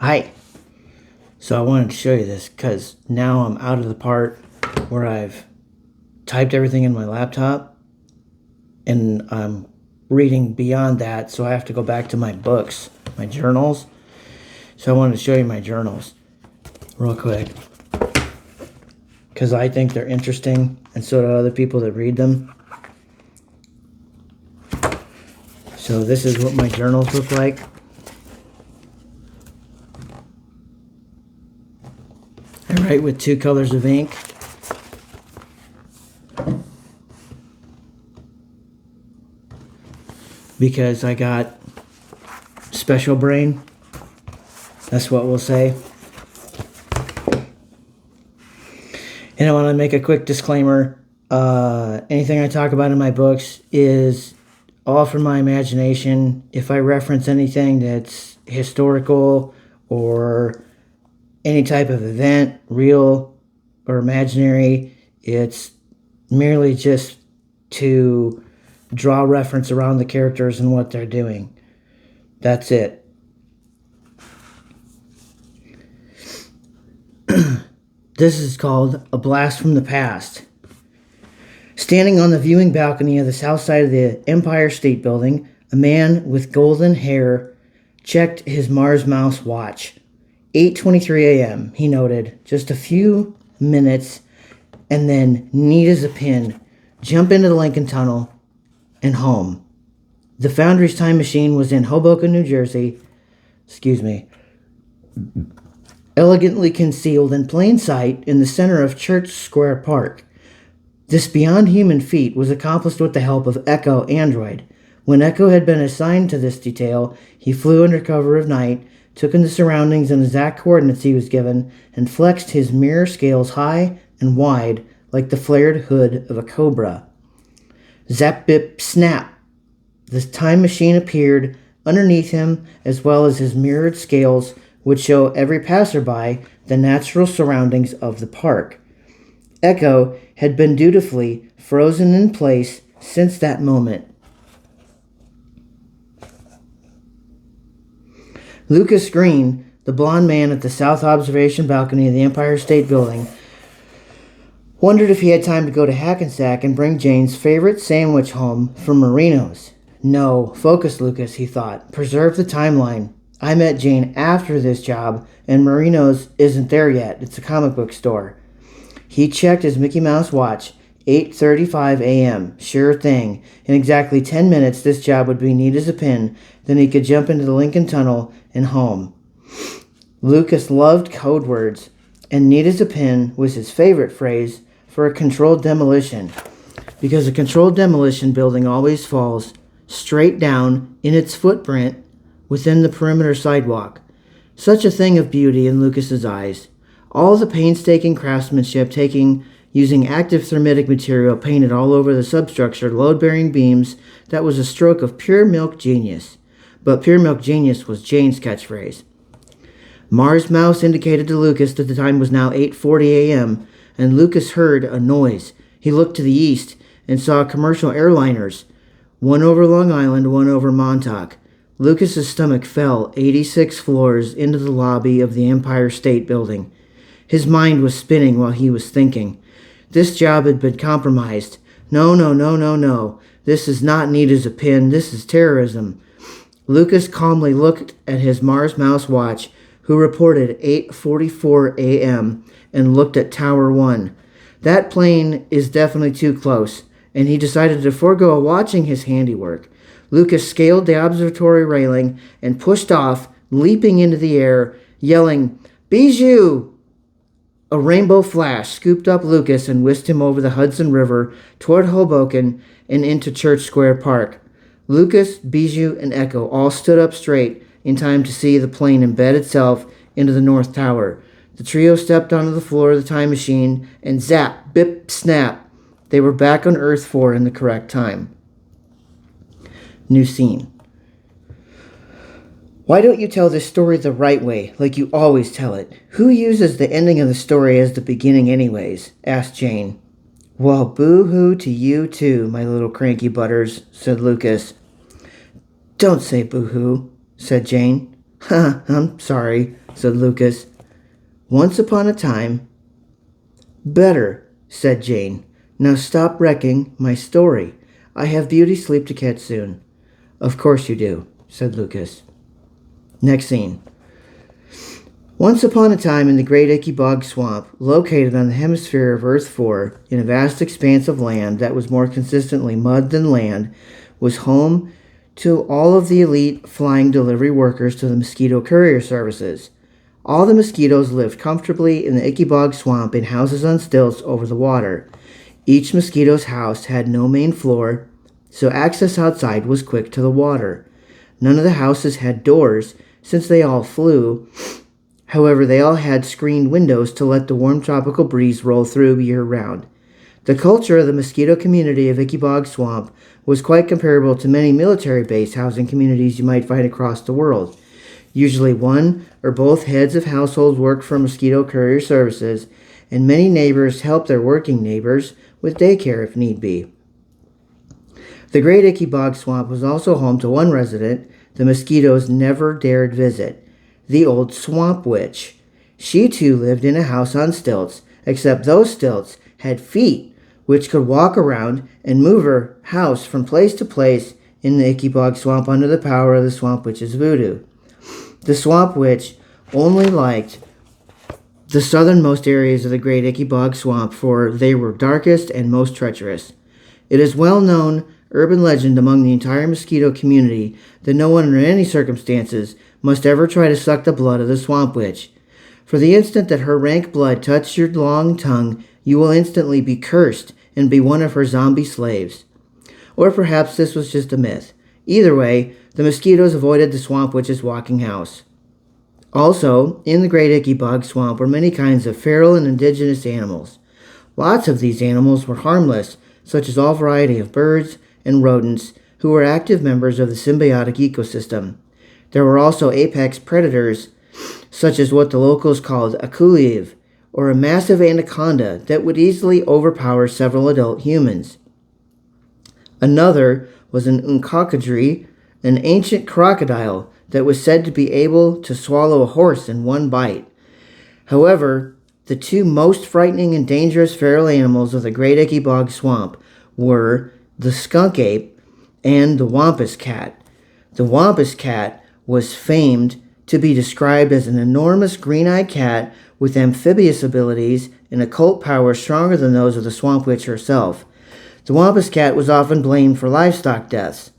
Hi. So I wanted to show you this because now I'm out of the part where I've typed everything in my laptop and I'm reading beyond that, so I have to go back to my books, my journals. So I wanted to show you my journals real quick because I think they're interesting, and so do other people that read them. So this is what my journals look like. I write with 2 colors of ink. Because I got special brain. That's what we'll say. And I want to make a quick disclaimer. Anything I talk about in my books is all from my imagination. If I reference anything that's historical or any type of event, real or imaginary, it's merely just to draw reference around the characters and what they're doing. That's it. This is called A Blast from the Past. Standing on the viewing balcony of the south side of the Empire State Building, a man with golden hair checked his Mars Mouse watch. 8:23 a.m., he noted. Just a few minutes, and then, neat as a pin, jump into the Lincoln Tunnel and home. The Foundry's time machine was in Hoboken, New Jersey. Elegantly concealed in plain sight in the center of Church Square Park. This beyond human feat was accomplished with the help of Echo Android. When Echo had been assigned to this detail, he flew under cover of night, took in the surroundings and exact coordinates he was given, and flexed his mirror scales high and wide like the flared hood of a cobra. Zap, bip, snap! The time machine appeared underneath him, as well as his mirrored scales would show every passerby the natural surroundings of the park. Echo had been dutifully frozen in place since that moment. Lucas Green, the blond man at the south observation balcony of the Empire State Building, wondered if he had time to go to Hackensack and bring Jane's favorite sandwich home from Marino's. No, focus, Lucas, he thought. Preserve the timeline. I met Jane after this job, and Marino's isn't there yet. It's a comic book store. He checked his Mickey Mouse watch. 8:35 a.m. Sure thing. In exactly 10 minutes, this job would be neat as a pin. Then he could jump into the Lincoln Tunnel and home. Lucas loved code words, and neat as a pin was his favorite phrase for a controlled demolition, because a controlled demolition building always falls straight down in its footprint within the perimeter sidewalk. Such a thing of beauty in Lucas's eyes. All the painstaking craftsmanship using active thermitic material painted all over the substructure load-bearing beams, that was a stroke of pure milk genius. But pure milk genius was Jane's catchphrase. Mars Mouse indicated to Lucas that the time was now 8:40 a.m., and Lucas heard a noise. He looked to the east and saw commercial airliners, one over Long Island, one over Montauk. Lucas's stomach fell 86 floors into the lobby of the Empire State Building. His mind was spinning while he was thinking. This job had been compromised. No. This is not neat as a pin. This is terrorism. Lucas calmly looked at his Mars Mouse watch, who reported 8:44 a.m., and looked at Tower 1. That plane is definitely too close, and he decided to forego watching his handiwork. Lucas scaled the observatory railing and pushed off, leaping into the air, yelling, "Bijou!" A rainbow flash scooped up Lucas and whisked him over the Hudson River toward Hoboken and into Church Square Park. Lucas, Bijou, and Echo all stood up straight in time to see the plane embed itself into the North Tower. The trio stepped onto the floor of the time machine, and zap, bip, snap, they were back on Earth 4 in the correct time. New scene. Why don't you tell this story the right way, like you always tell it? Who uses the ending of the story as the beginning anyways? Asked Jane. Well, boo-hoo to you too, my little cranky butters, said Lucas. Don't say boo-hoo, said Jane. I'm sorry, said Lucas. Once upon a time. Better, said Jane. Now stop wrecking my story. I have beauty sleep to catch soon. Of course you do, said Lucas. Next scene. Once upon a time in the Great Icky Bog Swamp, located on the hemisphere of Earth 4, in a vast expanse of land that was more consistently mud than land, was home to all of the elite flying delivery workers to the mosquito courier services. All the mosquitoes lived comfortably in the Icky Bog Swamp in houses on stilts over the water. Each mosquito's house had no main floor, so access outside was quick to the water. None of the houses had doors, since they all flew. However, they all had screened windows to let the warm tropical breeze roll through year-round. The culture of the mosquito community of Icky Bog Swamp was quite comparable to many military-based housing communities you might find across the world. Usually one or both heads of households worked for mosquito courier services, and many neighbors helped their working neighbors with daycare if need be. The Great Icky Bog Swamp was also home to one resident the mosquitoes never dared visit, the old Swamp Witch. She too lived in a house on stilts, except those stilts had feet which could walk around and move her house from place to place in the Icky Bog Swamp under the power of the Swamp Witch's voodoo. The Swamp Witch only liked the southernmost areas of the Great Icky Bog Swamp, for they were darkest and most treacherous. It is well known urban legend among the entire mosquito community that no one under any circumstances must ever try to suck the blood of the Swamp Witch. For the instant that her rank blood touches your long tongue, you will instantly be cursed and be one of her zombie slaves. Or perhaps this was just a myth. Either way, the mosquitoes avoided the Swamp Witch's walking house. Also, in the Great Icky Bog Swamp were many kinds of feral and indigenous animals. Lots of these animals were harmless, such as all variety of birds and rodents who were active members of the symbiotic ecosystem. There were also apex predators, such as what the locals called a kuliv, or a massive anaconda that would easily overpower several adult humans. Another was an unkakadri, an ancient crocodile that was said to be able to swallow a horse in one bite. However, the two most frightening and dangerous feral animals of the Great Icky Bog Swamp were the skunk ape and the wampus cat. The wampus cat was famed to be described as an enormous green-eyed cat with amphibious abilities and occult powers stronger than those of the Swamp Witch herself. The wampus cat was often blamed for livestock deaths.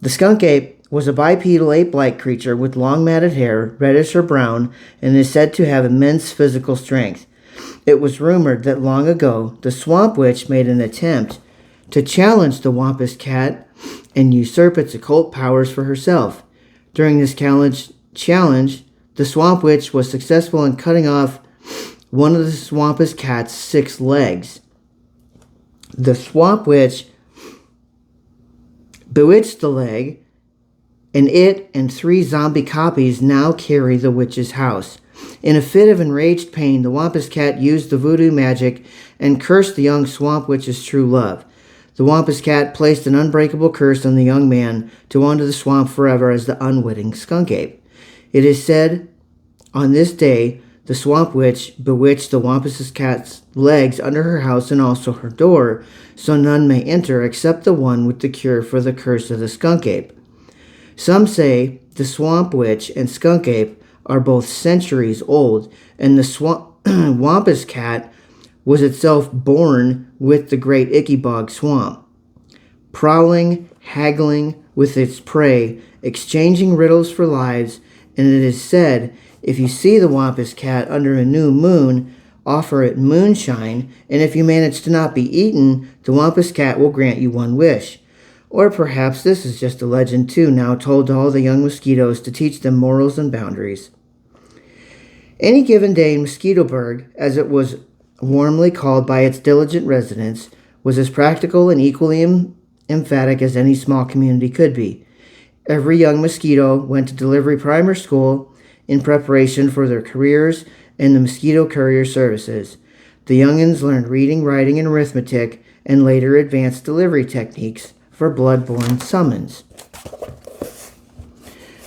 The skunk ape was a bipedal ape-like creature with long matted hair, reddish or brown, and is said to have immense physical strength. It was rumored that long ago the Swamp Witch made an attempt to challenge the wampus cat and usurp its occult powers for herself. During this challenge, the Swamp Witch was successful in cutting off one of the Swampus cat's 6 legs. The Swamp Witch bewitched the leg, and it and 3 zombie copies now carry the witch's house. In a fit of enraged pain, the Wampus cat used the voodoo magic and cursed the young Swamp Witch's true love. The Wampus cat placed an unbreakable curse on the young man to wander the swamp forever as the unwitting skunk ape. It is said, on this day, the Swamp Witch bewitched the Wampus cat's legs under her house and also her door, so none may enter except the one with the cure for the curse of the skunk ape. Some say the Swamp Witch and skunk ape are both centuries old, and the Wampus cat was itself born with the Great Icky Bog Swamp, prowling, haggling with its prey, exchanging riddles for lives, and it is said, if you see the Wampus cat under a new moon, offer it moonshine, and if you manage to not be eaten, the Wampus cat will grant you one wish. Or perhaps this is just a legend too, now told to all the young mosquitoes to teach them morals and boundaries. Any given day in Mosquitoburg, as it was warmly called by its diligent residents, was as practical and equally emphatic as any small community could be. Every young mosquito went to delivery primer school in preparation for their careers in the mosquito courier services. The youngins learned reading, writing, and arithmetic, and later advanced delivery techniques for blood-borne summons.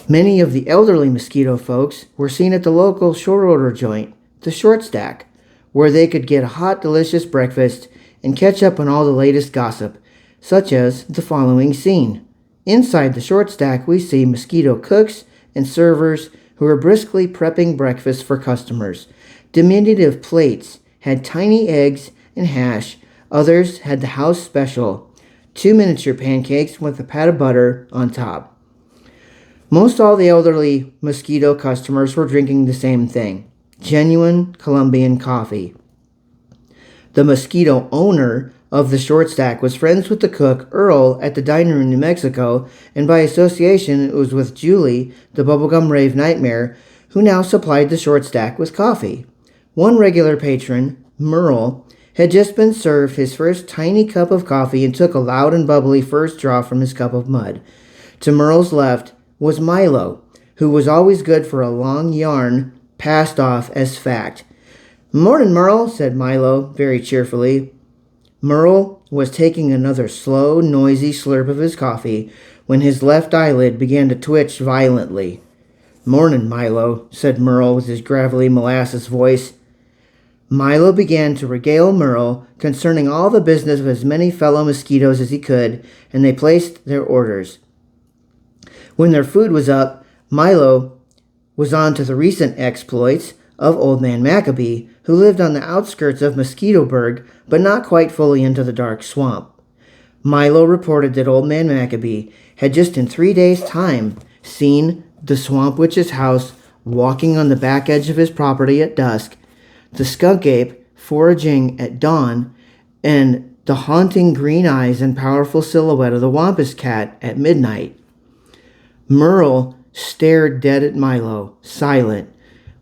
Many of the elderly mosquito folks were seen at the local short order joint, the Short Stack, where they could get a hot, delicious breakfast and catch up on all the latest gossip, such as the following scene. Inside the Short Stack, we see mosquito cooks and servers who are briskly prepping breakfast for customers. Diminutive plates had tiny eggs and hash. Others had the house special, 2 miniature pancakes with a pat of butter on top. Most all the elderly mosquito customers were drinking the same thing, genuine Colombian coffee. The mosquito owner of the Short Stack was friends with the cook, Earl, at the diner in New Mexico, and by association it was with Julie, the bubblegum rave nightmare, who now supplied the Short Stack with coffee. One regular patron, Merle, had just been served his first tiny cup of coffee and took a loud and bubbly first draw from his cup of mud. To Merle's left was Milo, who was always good for a long yarn passed off as fact. "Morning, Merle," said Milo very cheerfully. Merle was taking another slow, noisy slurp of his coffee when his left eyelid began to twitch violently. "Morning, Milo," said Merle with his gravelly molasses voice. Milo began to regale Merle concerning all the business of as many fellow mosquitoes as he could, and they placed their orders. When their food was up, Milo was on to the recent exploits of Old Man Maccabee, who lived on the outskirts of Mosquitoburg, but not quite fully into the dark swamp. Milo reported that Old Man Maccabee had just in 3 days' time seen the Swamp Witch's house walking on the back edge of his property at dusk, the skunk ape foraging at dawn, and the haunting green eyes and powerful silhouette of the Wampus cat at midnight. Merle stared dead at Milo, silent,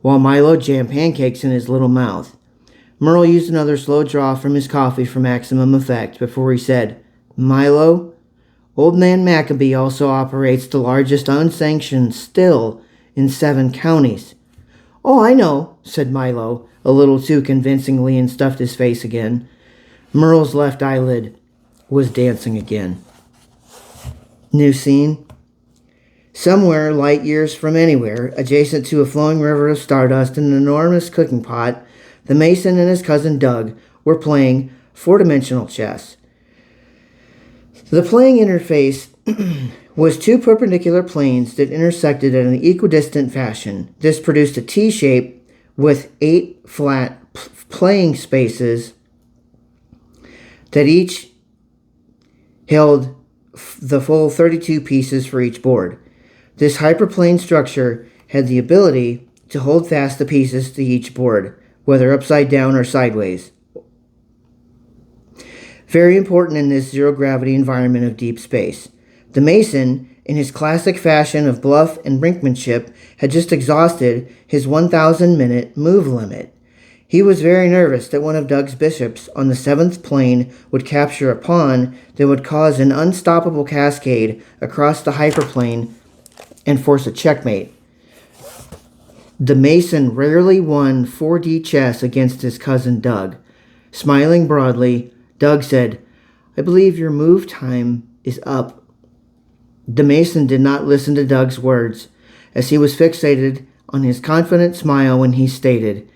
while Milo jammed pancakes in his little mouth. Merle used another slow draw from his coffee for maximum effect before he said, "Milo, Old Man Maccabee also operates the largest unsanctioned still in 7 counties." "Oh, I know," said Milo, a little too convincingly, and stuffed his face again. Merle's left eyelid was dancing again. New scene. Somewhere, light years from anywhere, adjacent to a flowing river of stardust in an enormous cooking pot, the Mason and his cousin Doug were playing 4-dimensional chess. The playing interface was 2 perpendicular planes that intersected in an equidistant fashion. This produced a T shape with 8 flat playing spaces that each held the full 32 pieces for each board. This hyperplane structure had the ability to hold fast the pieces to each board, whether upside down or sideways. Very important in this zero-gravity environment of deep space. The Mason, in his classic fashion of bluff and brinkmanship, had just exhausted his 1,000-minute move limit. He was very nervous that one of Doug's bishops on the 7th plane would capture a pawn that would cause an unstoppable cascade across the hyperplane and force a checkmate. The Mason rarely won 4D chess against his cousin Doug. Smiling broadly, Doug said, "I believe your move time is up." The Mason did not listen to Doug's words, as he was fixated on his confident smile when he stated,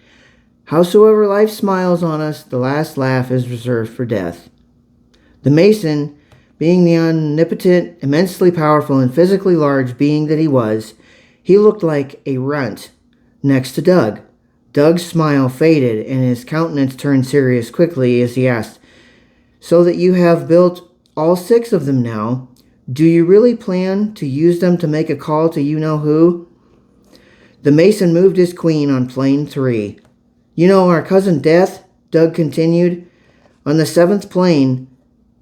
"Howsoever life smiles on us, the last laugh is reserved for death." The Mason, being the omnipotent, immensely powerful, and physically large being that he was, he looked like a runt next to Doug. Doug's smile faded, and his countenance turned serious quickly as he asked, "So that you have built all 6 of them now, do you really plan to use them to make a call to you-know-who?" The Mason moved his queen on plane 3. "You know our cousin Death?" Doug continued. On the 7th plane,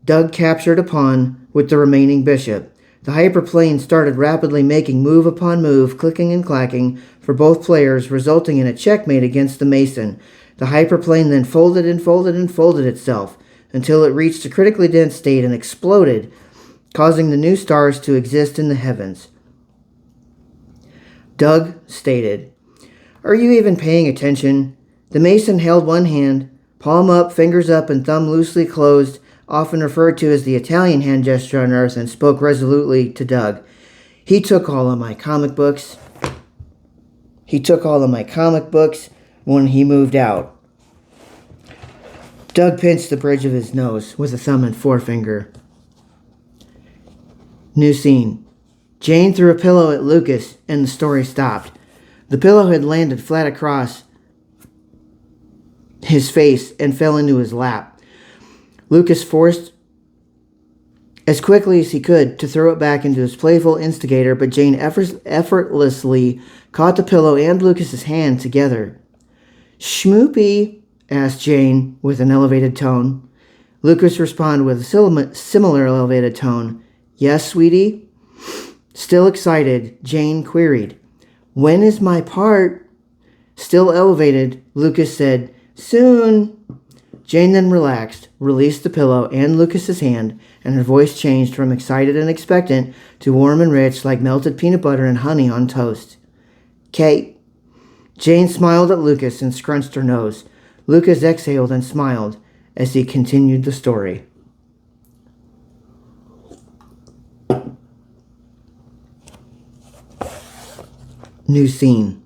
Doug captured a pawn with the remaining bishop. The hyperplane started rapidly making move upon move, clicking and clacking for both players, resulting in a checkmate against the Mason. The hyperplane then folded and folded and folded itself until it reached a critically dense state and exploded, causing the new stars to exist in the heavens. Doug stated, "Are you even paying attention?" The Mason held one hand, palm up, fingers up, and thumb loosely closed, often referred to as the Italian hand gesture on Earth, and spoke resolutely to Doug. He took all of my comic books. When he moved out. Doug pinched the bridge of his nose with a thumb and forefinger. New scene. Jane threw a pillow at Lucas, and the story stopped. The pillow had landed flat across his face and fell into his lap. Lucas forced as quickly as he could to throw it back into his playful instigator, but Jane effortlessly caught the pillow and Lucas's hand together. "Schmoopy?" asked Jane with an elevated tone. Lucas responded with a similar elevated tone. "Yes, sweetie?" Still excited, Jane queried, "When is my part?" Still elevated, Lucas said, "Soon." Jane then relaxed, released the pillow and Lucas's hand, and her voice changed from excited and expectant to warm and rich like melted peanut butter and honey on toast. "Kate." Jane smiled at Lucas and scrunched her nose. Lucas exhaled and smiled as he continued the story. New scene.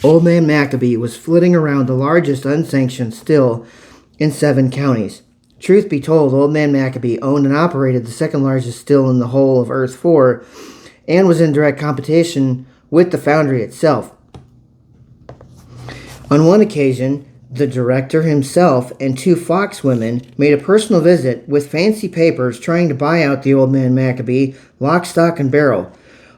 Old Man Maccabee was flitting around the largest unsanctioned still in 7 counties. Truth be told, Old Man Maccabee owned and operated the second largest still in the whole of Earth 4 and was in direct competition with the foundry itself. On one occasion, the director himself and 2 Fox women made a personal visit with fancy papers trying to buy out the Old Man Maccabee, lock, stock, and barrel.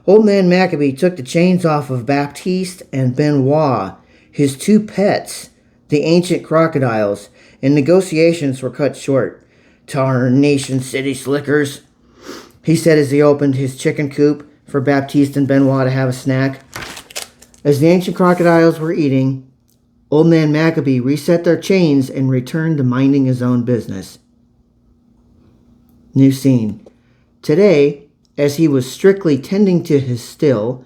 Old Man Maccabee took the chains off of Baptiste and Benoit, his 2 pets, the ancient crocodiles, and negotiations were cut short. "Tarnation city slickers," he said as he opened his chicken coop for Baptiste and Benoit to have a snack. As the ancient crocodiles were eating, Old Man Maccabee reset their chains and returned to minding his own business. New scene. Today, as he was strictly tending to his still,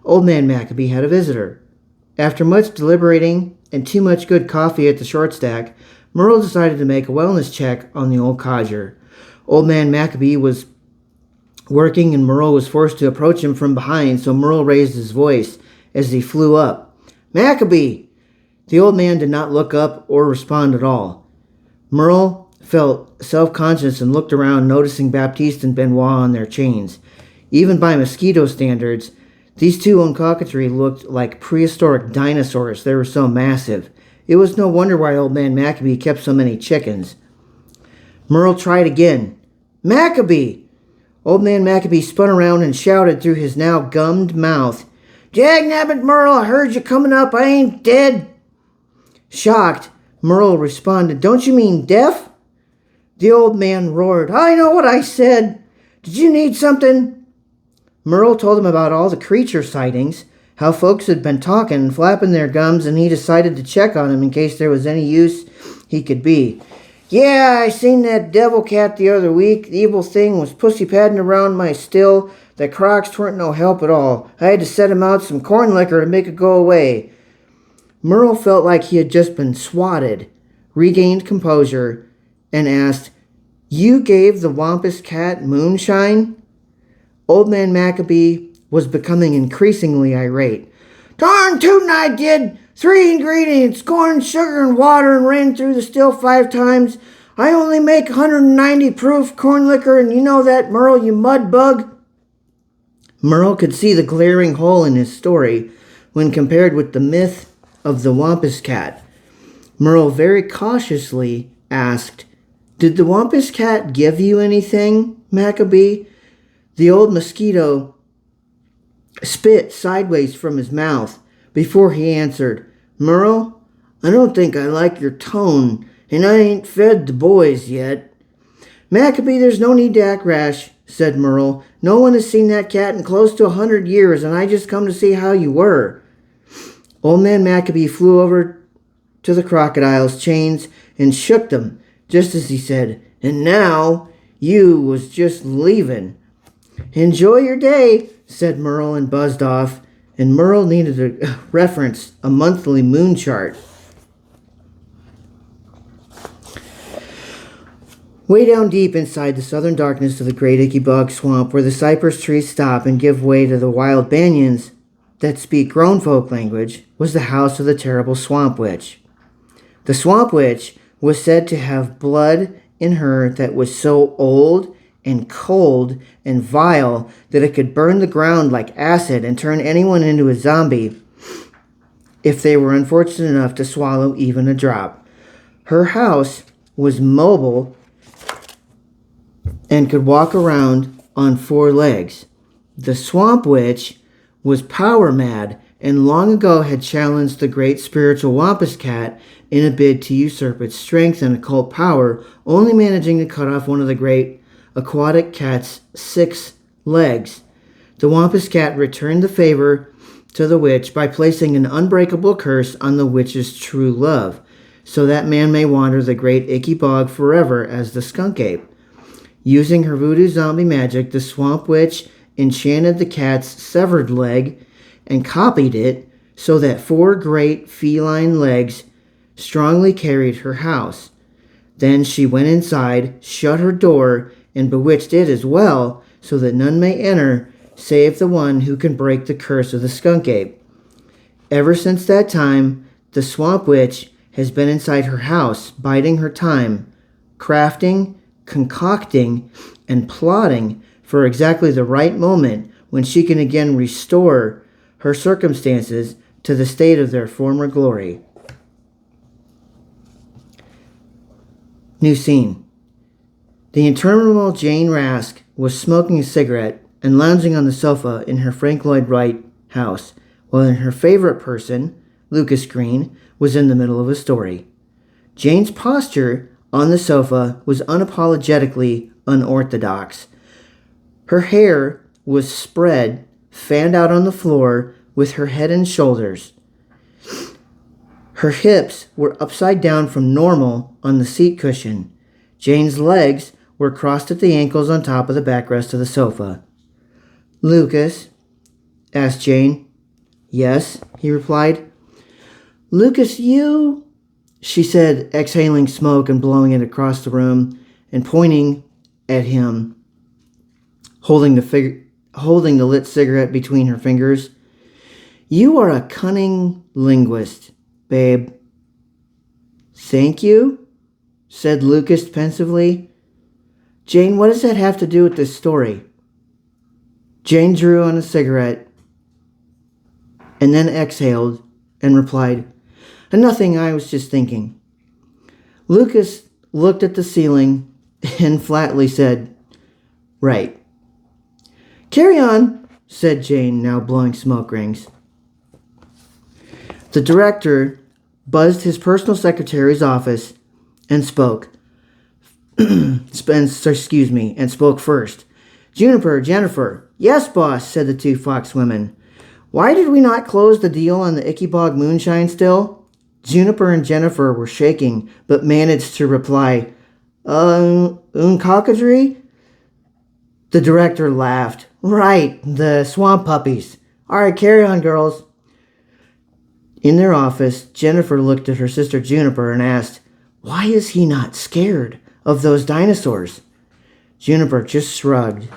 Old Man Maccabee had a visitor. After much deliberating and too much good coffee at the short stack, Merle decided to make a wellness check on the old codger. Old Man Maccabee was working and Merle was forced to approach him from behind, so Merle raised his voice as he flew up. "Maccabee!" The old man did not look up or respond at all. Merle felt self-conscious and looked around, noticing Baptiste and Benoit on their chains. Even by mosquito standards, these 2 on cockatoo looked like prehistoric dinosaurs. They were so massive. It was no wonder why Old Man Maccabee kept so many chickens. Merle tried again. "Maccabee!" Old Man Maccabee spun around and shouted through his now gummed mouth, "Jagnabbit, Merle, I heard you coming up. I ain't dead." Shocked, Merle responded, "Don't you mean deaf?" The old man roared, "I know what I said. Did you need something?" Merle told him about all the creature sightings, how folks had been talking and flapping their gums, and he decided to check on him in case there was any use he could be. "Yeah, I seen that devil cat the other week. The evil thing was pussy-padding around my still. The crocs weren't no help at all. I had to set him out some corn liquor to make it go away." Merle felt like he had just been swatted, regained composure, and asked, "You gave the Wampus cat moonshine?" Old Man Maccabee was becoming increasingly irate. "Darn tootin' I did! 3 ingredients, corn, sugar, and water, and ran through the still 5 times. I only make 190 proof corn liquor, and you know that, Merle, you mud bug." Merle could see the glaring hole in his story when compared with the myth of the Wampus cat. Merle very cautiously asked, "Did the Wampus cat give you anything, Maccabee?" The old mosquito spit sideways from his mouth before he answered, "Merle, I don't think I like your tone, and I ain't fed the boys yet." "Maccabee, there's no need to act rash," said Merle. "No one has seen that cat in close to 100 years, and I just come to see how you were." Old Man Maccabee flew over to the crocodile's chains and shook them, just as he said, "And now, you was just leaving." "Enjoy your day," said Merle and buzzed off, and Merle needed to reference a monthly moon chart. Way down deep inside the southern darkness of the great Icky Bog Swamp, where the cypress trees stop and give way to the wild banyans that speak grown folk language, was the house of the terrible Swamp Witch. The Swamp Witch was said to have blood in her that was so old and cold and vile that it could burn the ground like acid and turn anyone into a zombie if they were unfortunate enough to swallow even a drop. Her house was mobile and could walk around on 4 legs. The Swamp Witch was power mad and long ago had challenged the great spiritual Wampus Cat in a bid to usurp its strength and occult power, only managing to cut off one of the great aquatic cat's 6 legs. The Wampus Cat returned the favor to the witch by placing an unbreakable curse on the witch's true love, so that man may wander the great Icky Bog forever as the skunk ape. Using her voodoo zombie magic, the Swamp Witch enchanted the cat's severed leg and copied it so that 4 great feline legs strongly carried her house. Then she went inside, shut her door, and bewitched it as well, so that none may enter save the one who can break the curse of the skunk ape. Ever since that time, the Swamp Witch has been inside her house, biding her time, crafting, concocting, and plotting for exactly the right moment when she can again restore her circumstances to the state of their former glory. New scene. The interminable Jane Rask was smoking a cigarette and lounging on the sofa in her Frank Lloyd Wright house, while her favorite person, Lucas Green, was in the middle of a story. Jane's posture on the sofa was unapologetically unorthodox. Her hair was spread, fanned out on the floor with her head and shoulders. Her hips were upside down from normal on the seat cushion. Jane's legs were crossed at the ankles on top of the backrest of the sofa. "Lucas?" asked Jane. "Yes," he replied. "Lucas, you?" she said, exhaling smoke and blowing it across the room and pointing at him, holding the lit cigarette between her fingers. "You are a cunning linguist, babe." "Thank you," said Lucas pensively. "Jane, what does that have to do with this story?" Jane drew on a cigarette and then exhaled and replied, "Nothing, I was just thinking." Lucas looked at the ceiling and flatly said, "Right." "Carry on," said Jane, now blowing smoke rings. The director buzzed his personal secretary's office and spoke. and spoke first. "Juniper, Jennifer." "Yes, boss," said the 2 fox women. "Why did we not close the deal on the Icky Bog moonshine still?" Juniper and Jennifer were shaking, but managed to reply, un cockadry?" The director laughed. "Right, the swamp puppies. All right, carry on, girls." In their office, Jennifer looked at her sister Juniper and asked, "Why is he not scared of those dinosaurs?" Juniper just shrugged.